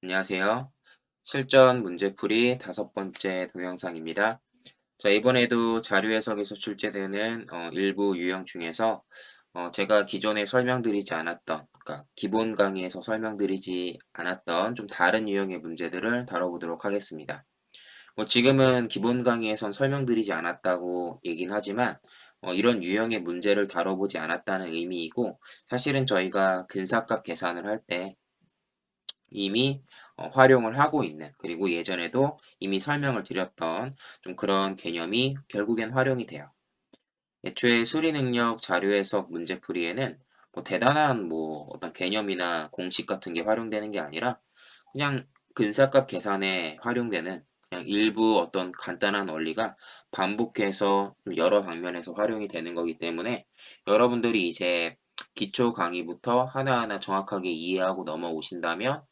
안녕하세요. 실전 문제풀이 다섯 번째 동영상입니다. 자, 이번에도 자료 해석에서 출제되는 일부 유형 중에서 제가 기존에 설명드리지 않았던, 그러니까 기본 강의에서 설명드리지 않았던 좀 다른 유형의 문제들을 다뤄보도록 하겠습니다. 뭐 지금은 기본 강의에선 설명드리지 않았다고 얘긴 하지만 이런 유형의 문제를 다뤄보지 않았다는 의미이고, 사실은 저희가 근사값 계산을 할때 이미 활용을 하고 있는, 그리고 예전에도 이미 설명을 드렸던 좀 그런 개념이 결국엔 활용이 돼요. 애초에 수리 능력 자료 해석 문제풀이에는 뭐 대단한 뭐 어떤 개념이나 공식 같은 게 활용되는 게 아니라 그냥 근사값 계산에 활용되는 그냥 일부 어떤 간단한 원리가 반복해서 좀 여러 방면에서 활용이 되는 거기 때문에 여러분들이 이제 기초 강의부터 하나하나 정확하게 이해하고 넘어오신다면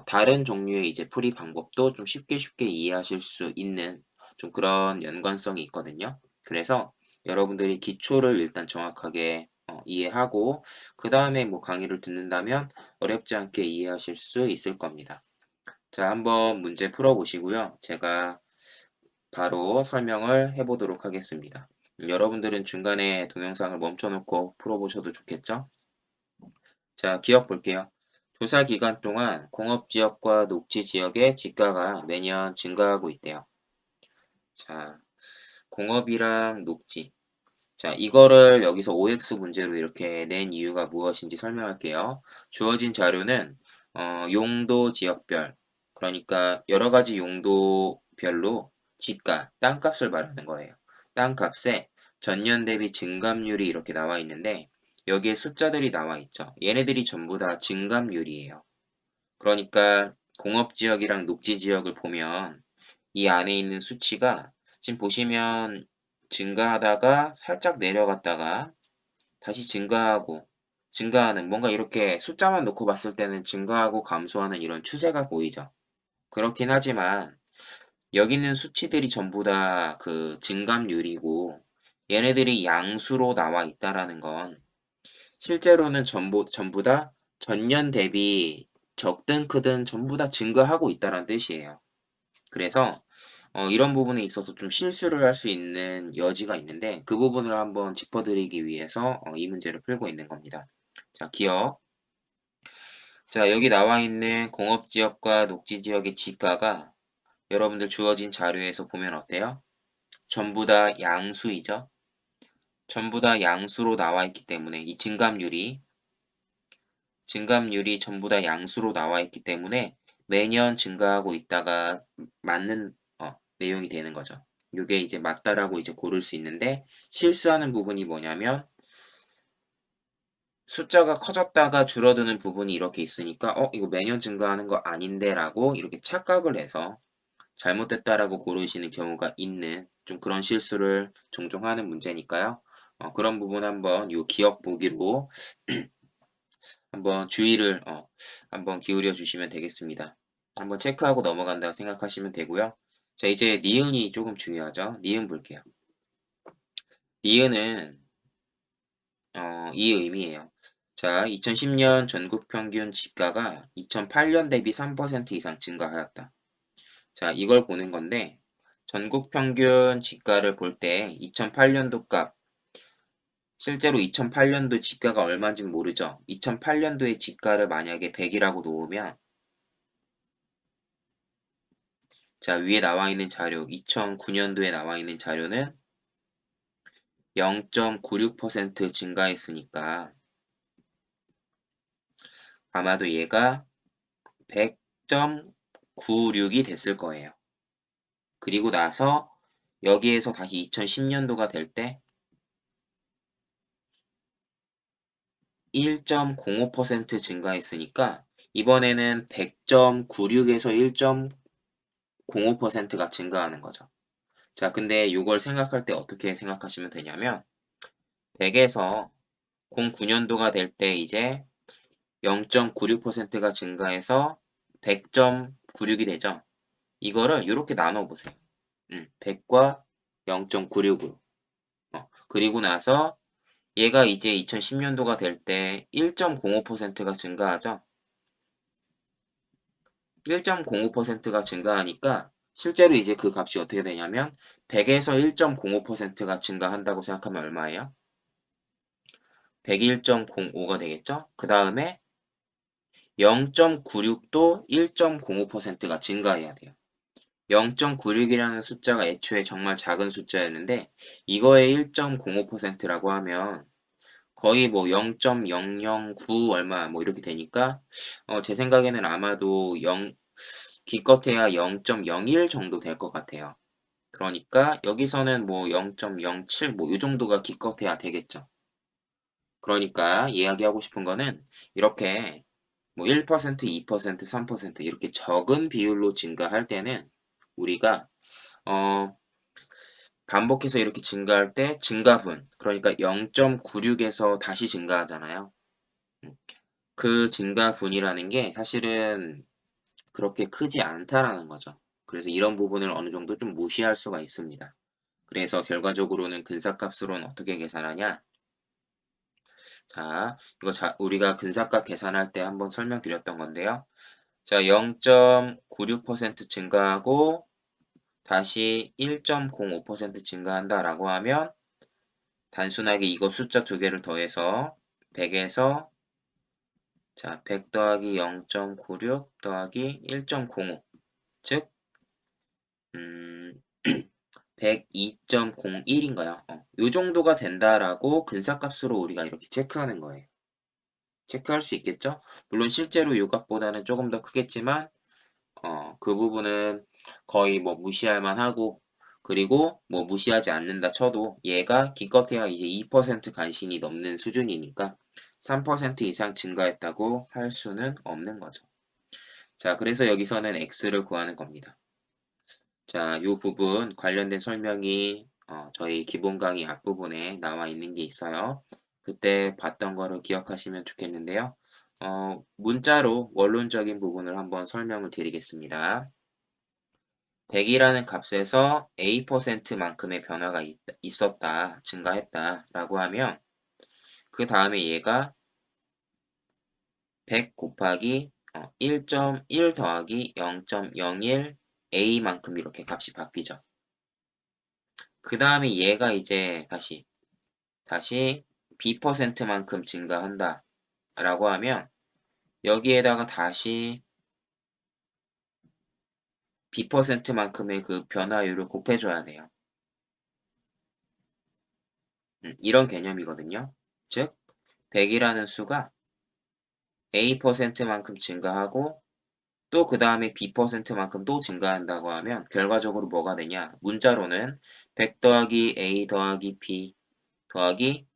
다른 종류의 이제 풀이 방법도 좀 쉽게 이해하실 수 있는 좀 그런 연관성이 있거든요. 그래서 여러분들이 기초를 일단 정확하게 이해하고 그다음에 뭐 강의를 듣는다면 어렵지 않게 이해하실 수 있을 겁니다. 자, 한번 문제 풀어 보시고요. 제가 바로 설명을 해 보도록 하겠습니다. 여러분들은 중간에 동영상을 멈춰 놓고 풀어 보셔도 좋겠죠? 자, 기억 볼게요. 조사 기간 동안 공업지역과 녹지지역의 지가가 매년 증가하고 있대요. 자, 공업이랑 녹지. 자, 이거를 여기서 OX 문제로 이렇게 낸 이유가 무엇인지 설명할게요. 주어진 자료는 용도 지역별, 그러니까 여러 가지 용도별로 지가, 땅값을 말하는 거예요. 땅값에 전년 대비 증감률이 이렇게 나와 있는데 여기에 숫자들이 나와 있죠. 얘네들이 전부 다 증감률이에요. 그러니까 공업지역이랑 녹지지역을 보면 이 안에 있는 수치가 지금 보시면 증가하다가 살짝 내려갔다가 다시 증가하고 증가하는, 뭔가 이렇게 숫자만 놓고 봤을 때는 증가하고 감소하는 이런 추세가 보이죠. 그렇긴 하지만 여기 있는 수치들이 전부 다 그 증감률이고 얘네들이 양수로 나와 있다라는 건 실제로는 전부 다 전년 대비 적든 크든 전부 다 증가하고 있다는 뜻이에요. 그래서 이런 부분에 있어서 좀 실수를 할 수 있는 여지가 있는데 그 부분을 한번 짚어드리기 위해서 이 문제를 풀고 있는 겁니다. 자, 기억. 자, 여기 나와 있는 공업지역과 녹지지역의 지가가 여러분들 주어진 자료에서 보면 어때요? 전부 다 양수이죠? 전부 다 양수로 나와 있기 때문에 이 증감률이 전부 다 양수로 나와 있기 때문에 매년 증가하고 있다가 맞는 내용이 되는 거죠. 요게 이제 맞다라고 이제 고를 수 있는데 실수하는 부분이 뭐냐면 숫자가 커졌다가 줄어드는 부분이 이렇게 있으니까 이거 매년 증가하는 거 아닌데라고 이렇게 착각을 해서 잘못됐다라고 고르시는 경우가 있는 좀 그런 실수를 종종 하는 문제니까요. 그런 부분 한번 요 기억 보기로 한번 주의를 한번 기울여 주시면 되겠습니다. 한번 체크하고 넘어간다고 생각하시면 되고요. 자, 이제 니은이 조금 중요하죠. 니은 볼게요. 니은은 이 의미예요. 자, 2010년 전국 평균 지가가 2008년 대비 3% 이상 증가하였다. 자, 이걸 보는 건데 전국 평균 지가를 볼 때 2008년도 값, 실제로 2008년도 지가가 얼마인지는 모르죠. 2008년도의 지가를 만약에 100이라고 놓으면 자, 위에 나와 있는 자료, 2009년도에 나와 있는 자료는 0.96% 증가했으니까 아마도 얘가 100.96이 됐을 거예요. 그리고 나서 여기에서 다시 2010년도가 될 때 1.05% 증가했으니까 이번에는 100.96에서 1.05%가 증가하는 거죠. 자, 근데 이걸 생각할 때 어떻게 생각하시면 되냐면 100에서 09년도가 될 때 이제 0.96%가 증가해서 100.96이 되죠. 이거를 이렇게 나눠 보세요. 100과 0.96으로. 그리고 나서 얘가 이제 2010년도가 될 때 1.05%가 증가하죠. 1.05%가 증가하니까 실제로 이제 그 값이 어떻게 되냐면 100에서 1.05%가 증가한다고 생각하면 얼마예요? 101.05가 되겠죠? 그 다음에 0.96도 1.05%가 증가해야 돼요. 0.96이라는 숫자가 애초에 정말 작은 숫자였는데 이거의 1.05%라고 하면 거의 뭐 0.009 얼마 뭐 이렇게 되니까 제 생각에는 아마도 기껏해야 0.01 정도 될 것 같아요. 그러니까 여기서는 뭐 0.07 뭐 요 정도가 기껏해야 되겠죠. 그러니까 이야기하고 싶은 거는 이렇게 뭐 1%, 2%, 3% 이렇게 적은 비율로 증가할 때는 우리가 어 반복해서 이렇게 증가할 때 증가분 그러니까 0.96에서 다시 증가하잖아요. 음. 그 증가분이라는 게 사실은 그렇게 크지 않다라는 거죠. 그래서 이런 부분을 어느 정도 좀 무시할 수가 있습니다. 그래서 결과적으로는 근사값으로는 어떻게 계산하냐? 자, 이거 우리가 근사값 계산할 때 한번 설명드렸던 건데요. 자, 0.96% 증가하고 다시 1.05% 증가한다라고 하면 단순하게 이거 숫자 두 개를 더해서 100에서 자, 100 더하기 0.96 더하기 1.05 즉 음, 102.01인가요? 요 정도가 된다라고 근사값으로 우리가 이렇게 체크하는 거예요. 체크할 수 있겠죠? 물론 실제로 요 값보다는 조금 더 크겠지만 그 부분은 거의 뭐 무시할 만하고 그리고 뭐 무시하지 않는다 쳐도 얘가 기껏해야 이제 2% 간신히 넘는 수준이니까 3% 이상 증가했다고 할 수는 없는 거죠. 자, 그래서 여기서는 x를 구하는 겁니다. 자, 요 부분 관련된 설명이 저희 기본 강의 앞부분에 나와 있는 게 있어요. 그때 봤던 거를 기억하시면 좋겠는데요. 문자로 원론적인 부분을 한번 설명을 드리겠습니다. 100이라는 값에서 A%만큼의 변화가 있었다, 증가했다 라고 하면 그 다음에 얘가 100 곱하기 1.1 더하기 0.01 A만큼 이렇게 값이 바뀌죠. 그 다음에 얘가 이제 다시 B%만큼 증가한다 라고 하면 여기에다가 다시 B%만큼의 그 변화율을 곱해줘야 돼요. 이런 개념이거든요. 즉 100이라는 수가 A%만큼 증가하고 또 그 다음에 B%만큼 또 증가한다고 하면 결과적으로 뭐가 되냐? 문자로는 100 더하기 A 더하기 B 더하기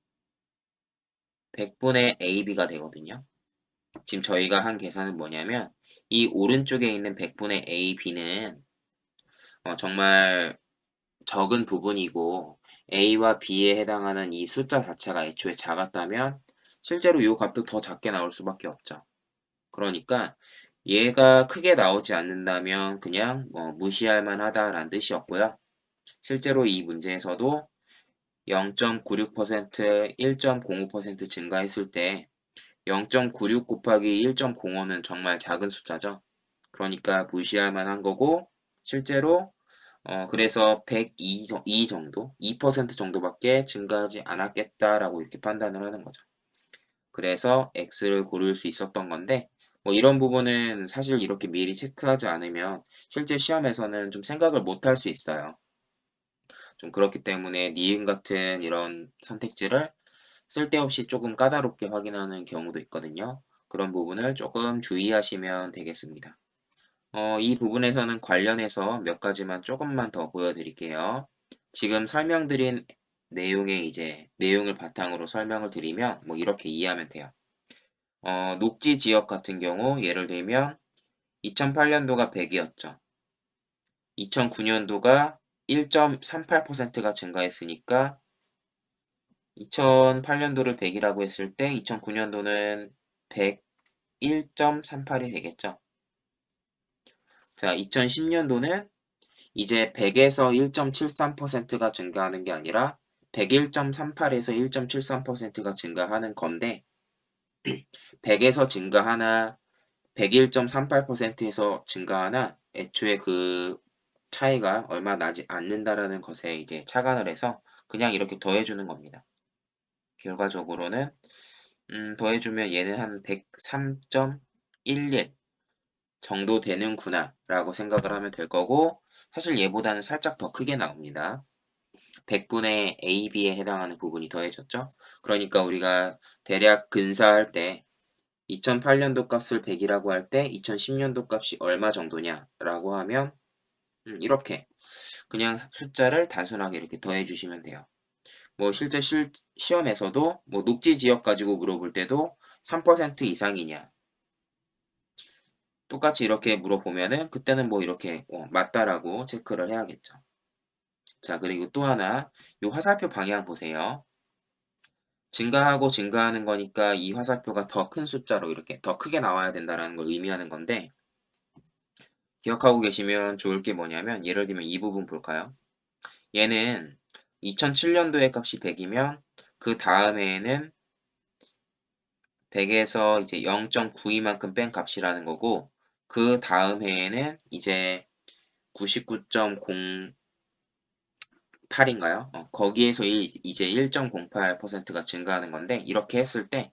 100분의 AB가 되거든요. 지금 저희가 한 계산은 뭐냐면 이 오른쪽에 있는 100분의 AB는 정말 적은 부분이고 A와 B에 해당하는 이 숫자 자체가 애초에 작았다면 실제로 이 값도 더 작게 나올 수밖에 없죠. 그러니까 얘가 크게 나오지 않는다면 그냥 무시할 만하다라는 뜻이었고요. 실제로 이 문제에서도 0.96%, 1.05% 증가했을 때 0.96 곱하기 1.05는 정말 작은 숫자죠. 그러니까 무시할 만한 거고 실제로 그래서 102 정도, 2% 정도밖에 증가하지 않았겠다라고 이렇게 판단을 하는 거죠. 그래서 X를 고를 수 있었던 건데 뭐 이런 부분은 사실 이렇게 미리 체크하지 않으면 실제 시험에서는 좀 생각을 못 할 수 있어요. 좀 그렇기 때문에 니은 같은 이런 선택지를 쓸데없이 조금 까다롭게 확인하는 경우도 있거든요. 그런 부분을 조금 주의하시면 되겠습니다. 이 부분에서는 관련해서 몇 가지만 조금만 더 보여드릴게요. 지금 설명드린 내용을 바탕으로 설명을 드리면 뭐 이렇게 이해하면 돼요. 녹지 지역 같은 경우 예를 들면 2008년도가 100이었죠. 2009년도가 1.38%가 증가했으니까 2008년도를 100이라고 했을 때 2009년도는 101.38이 되겠죠. 자, 2010년도는 이제 100에서 1.73%가 증가하는 게 아니라 101.38에서 1.73%가 증가하는 건데 100에서 증가하나 101.38%에서 증가하나 애초에 그 차이가 얼마 나지 않는다라는 것에 이제 착안을 해서 그냥 이렇게 더해 주는 겁니다. 결과적으로는 더해 주면 얘는 한 103.11 정도 되는구나라고 생각을 하면 될 거고, 사실 얘보다는 살짝 더 크게 나옵니다. 100분의 AB에 해당하는 부분이 더해졌죠. 그러니까 우리가 대략 근사할 때 2008년도 값을 100이라고 할 때 2010년도 값이 얼마 정도냐라고 하면 이렇게 그냥 숫자를 단순하게 이렇게 더해 주시면 돼요. 뭐 실제 시험에서도 뭐 녹지 지역 가지고 물어볼 때도 3% 이상이냐 똑같이 이렇게 물어보면은 그때는 뭐 이렇게 맞다라고 체크를 해야겠죠. 자, 그리고 또 하나 요 화살표 방향 보세요. 증가하고 증가하는 거니까 이 화살표가 더 큰 숫자로 이렇게 더 크게 나와야 된다라는 걸 의미하는 건데, 기억하고 계시면 좋을 게 뭐냐면 예를 들면 이 부분 볼까요? 얘는 2007년도의 값이 100이면 그 다음에는 100에서 이제 0.92만큼 뺀 값이라는 거고, 그 다음 해에는 이제 99.08인가요? 거기에서 이제 1.08%가 증가하는 건데, 이렇게 했을 때,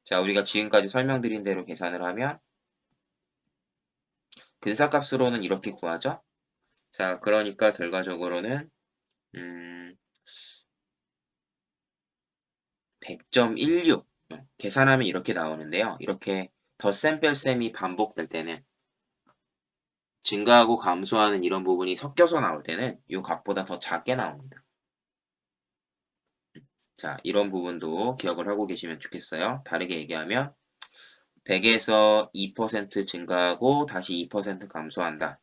자, 우리가 지금까지 설명드린 대로 계산을 하면 근사값으로는 이렇게 구하죠? 자, 그러니까 결과적으로는 100.16 계산하면 이렇게 나오는데요. 이렇게 덧셈 뺄셈이 반복될 때는 증가하고 감소하는 이런 부분이 섞여서 나올 때는 이 값보다 더 작게 나옵니다. 자, 이런 부분도 기억을 하고 계시면 좋겠어요. 다르게 얘기하면 100에서 2% 증가하고 다시 2% 감소한다.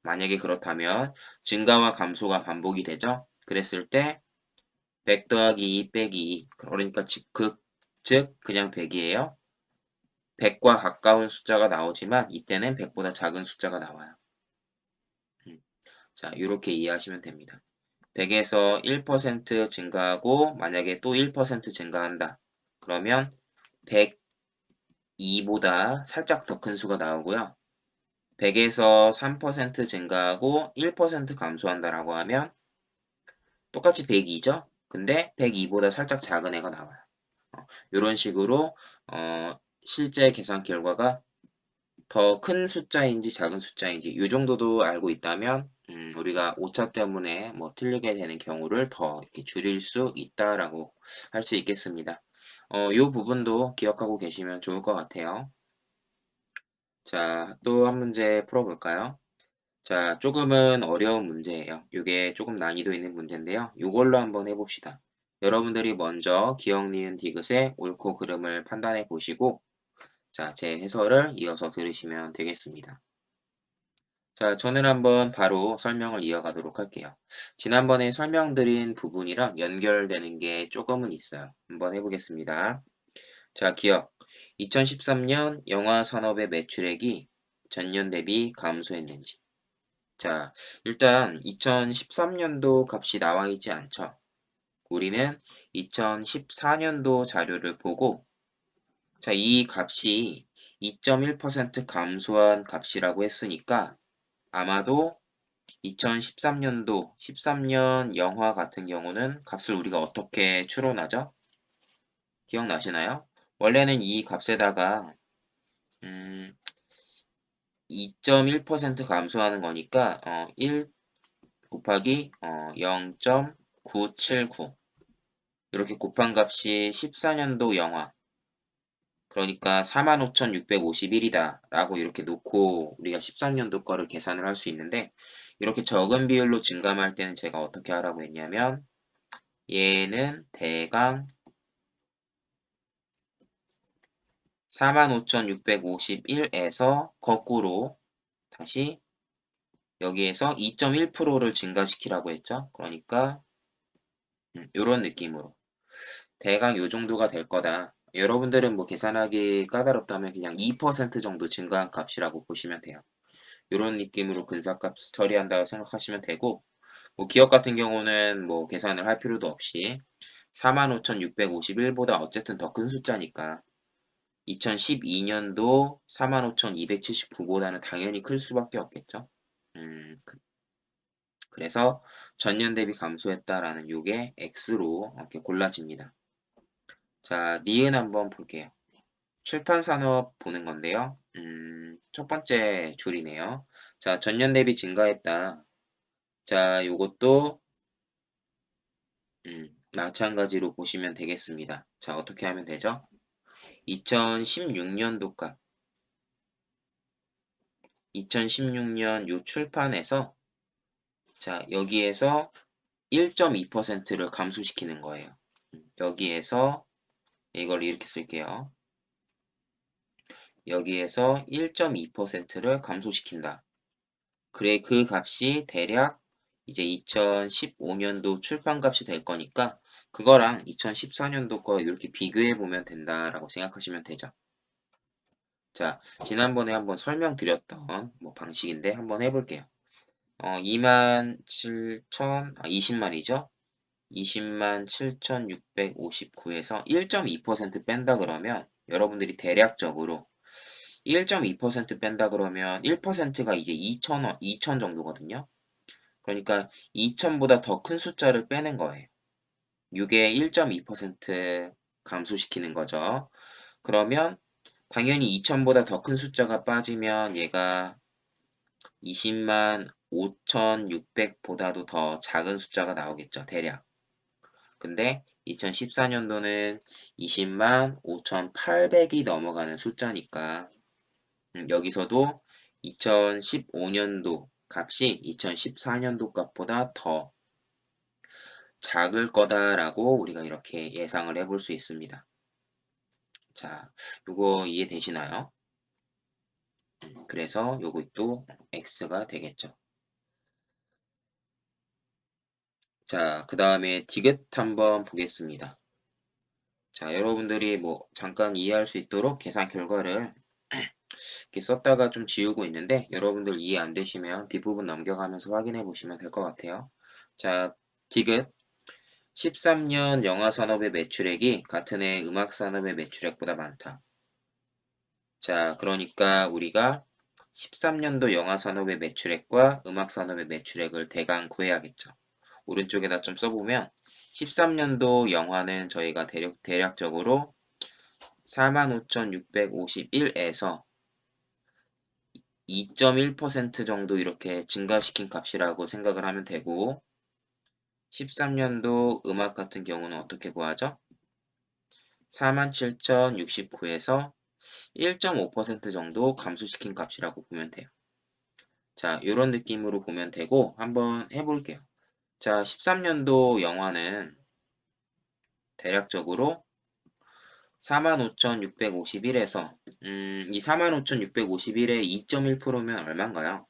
만약에 그렇다면 증가와 감소가 반복이 되죠. 그랬을 때 100 더하기 2 빼기 2 그러니까 즉 그냥 100이에요. 100과 가까운 숫자가 나오지만 이때는 100보다 작은 숫자가 나와요. 자, 이렇게 이해하시면 됩니다. 100에서 1% 증가하고 만약에 또 1% 증가한다. 그러면 102보다 살짝 더 큰 수가 나오고요. 100에서 3% 증가하고 1% 감소한다라고 하면 똑같이 102죠? 근데 102보다 살짝 작은 애가 나와요. 이런 식으로 실제 계산 결과가 더 큰 숫자인지 작은 숫자인지 이 정도도 알고 있다면 우리가 오차 때문에 뭐 틀리게 되는 경우를 더 이렇게 줄일 수 있다라고 할 수 있겠습니다. 요 부분도 기억하고 계시면 좋을 것 같아요. 자, 또 한 문제 풀어볼까요? 자, 조금은 어려운 문제예요. 요게 조금 난이도 있는 문제인데요. 요걸로 한번 해봅시다. 여러분들이 먼저 기억, 니은, 디귿의 옳고 그름을 판단해 보시고 자, 제 해설을 이어서 들으시면 되겠습니다. 자, 저는 한번 바로 설명을 이어가도록 할게요. 지난번에 설명드린 부분이랑 연결되는 게 조금은 있어요. 한번 해보겠습니다. 자, 기억. 2013년 영화 산업의 매출액이 전년 대비 감소했는지. 자, 일단 2013년도 값이 나와 있지 않죠. 우리는 2014년도 자료를 보고 자, 이 값이 2.1% 감소한 값이라고 했으니까 아마도 2013년도 13년 영화 같은 경우는 값을 우리가 어떻게 추론하죠? 기억나시나요? 원래는 이 값에다가 2.1% 감소하는 거니까 1 곱하기 0.979 이렇게 곱한 값이 14년도 영화 그러니까 45,651이다 라고 이렇게 놓고 우리가 13년도 거를 계산을 할 수 있는데 이렇게 적은 비율로 증감할 때는 제가 어떻게 하라고 했냐면 얘는 대강 45,651에서 거꾸로 다시 여기에서 2.1%를 증가시키라고 했죠. 그러니까 요런 느낌으로 대강 요 정도가 될 거다. 여러분들은 뭐 계산하기 까다롭다면 그냥 2% 정도 증가한 값이라고 보시면 돼요. 요런 느낌으로 근사값 처리한다고 생각하시면 되고 뭐 기업 같은 경우는 뭐 계산을 할 필요도 없이 45,651보다 어쨌든 더 큰 숫자니까 2012년도 45,279보다는 당연히 클 수밖에 없겠죠. 그래서 전년 대비 감소했다라는 요게 X로 이렇게 골라집니다. 자, 니은 한번 볼게요. 출판 산업 보는 건데요. 첫 번째 줄이네요. 자, 전년 대비 증가했다. 자, 요것도 마찬가지로 보시면 되겠습니다. 자, 어떻게 하면 되죠? 2016년도 값. 2016년 요 출판에서 자, 여기에서 1.2%를 감소시키는 거예요. 여기에서 이걸 이렇게 쓸게요. 여기에서 1.2%를 감소시킨다. 그래, 그 값이 대략 이제 2015년도 출판값이 될 거니까 그거랑 2014년도 거 이렇게 비교해 보면 된다라고 생각하시면 되죠. 자, 지난번에 한번 설명드렸던 방식인데 한번 해볼게요. 20만이죠? 20만 7,659에서 1.2% 뺀다 그러면 여러분들이 대략적으로 1.2% 뺀다 그러면 1%가 이제 2천 정도거든요. 그러니까 2천보다 더 큰 숫자를 빼는 거예요. 이게 1.2% 감소시키는 거죠. 그러면 당연히 2천보다 더 큰 숫자가 빠지면 얘가 20만 5,600보다도 더 작은 숫자가 나오겠죠, 대략. 근데 2014년도는 20만 5,800이 넘어가는 숫자니까 여기서도 2015년도 값이 2014년도 값보다 더 작을 거다라고 우리가 이렇게 예상을 해볼 수 있습니다. 자, 요거 이해되시나요? 그래서 요것도 X가 되겠죠. 자, 그 다음에 디귿 한번 보겠습니다. 자, 여러분들이 잠깐 이해할 수 있도록 계산 결과를 이렇게 썼다가 좀 지우고 있는데 여러분들 이해 안 되시면 뒷부분 넘겨가면서 확인해 보시면 될 것 같아요. 자, 디귿 13년 영화산업의 매출액이 같은 해 음악산업의 매출액보다 많다. 자, 그러니까 우리가 13년도 영화산업의 매출액과 음악산업의 매출액을 대강 구해야겠죠. 오른쪽에다 좀 써보면 13년도 영화는 저희가 대략적으로 45,651에서 2.1% 정도 이렇게 증가시킨 값이라고 생각을 하면 되고 13년도 음악 같은 경우는 어떻게 구하죠? 47,069에서 1.5% 정도 감소시킨 값이라고 보면 돼요. 자, 이런 느낌으로 보면 되고 한번 해볼게요. 자, 13년도 영화는 대략적으로 45,651에서 이 45,651에 2.1%면 얼마인가요?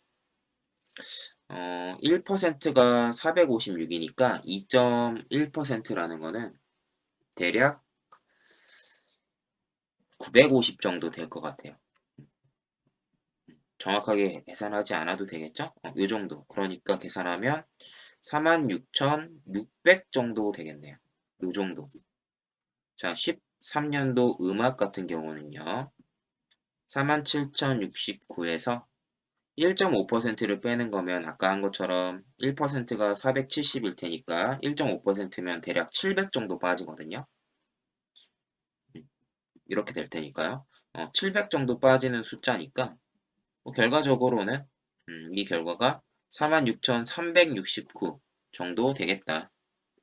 1%가 456이니까 2.1%라는 거는 대략 950 정도 될 것 같아요. 정확하게 계산하지 않아도 되겠죠? 요 정도. 그러니까 계산하면 46,600 정도 되겠네요. 요 정도. 자, 13년도 음악 같은 경우는요. 47,069에서 1.5%를 빼는 거면 아까 한 것처럼 1%가 470일 테니까 1.5%면 대략 700 정도 빠지거든요. 이렇게 될 테니까요. 700 정도 빠지는 숫자니까 결과적으로는 이 결과가 46,369 정도 되겠다.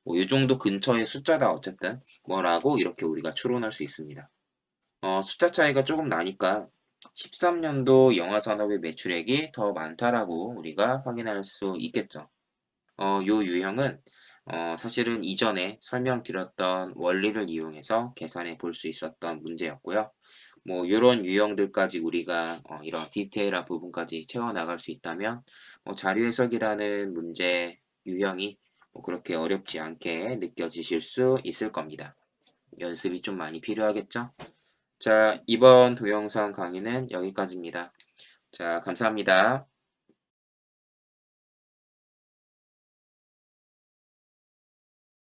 이 정도 근처의 숫자다 어쨌든 뭐라고 이렇게 우리가 추론할 수 있습니다. 숫자 차이가 조금 나니까 13년도 영화산업의 매출액이 더 많다라고 우리가 확인할 수 있겠죠. 요 유형은 사실은 이전에 설명드렸던 원리를 이용해서 계산해 볼 수 있었던 문제였고요. 요런 유형들까지 우리가 이런 디테일한 부분까지 채워나갈 수 있다면 자료 해석이라는 문제 유형이 그렇게 어렵지 않게 느껴지실 수 있을 겁니다. 연습이 좀 많이 필요하겠죠? 자, 이번 동영상 강의는 여기까지입니다. 자, 감사합니다.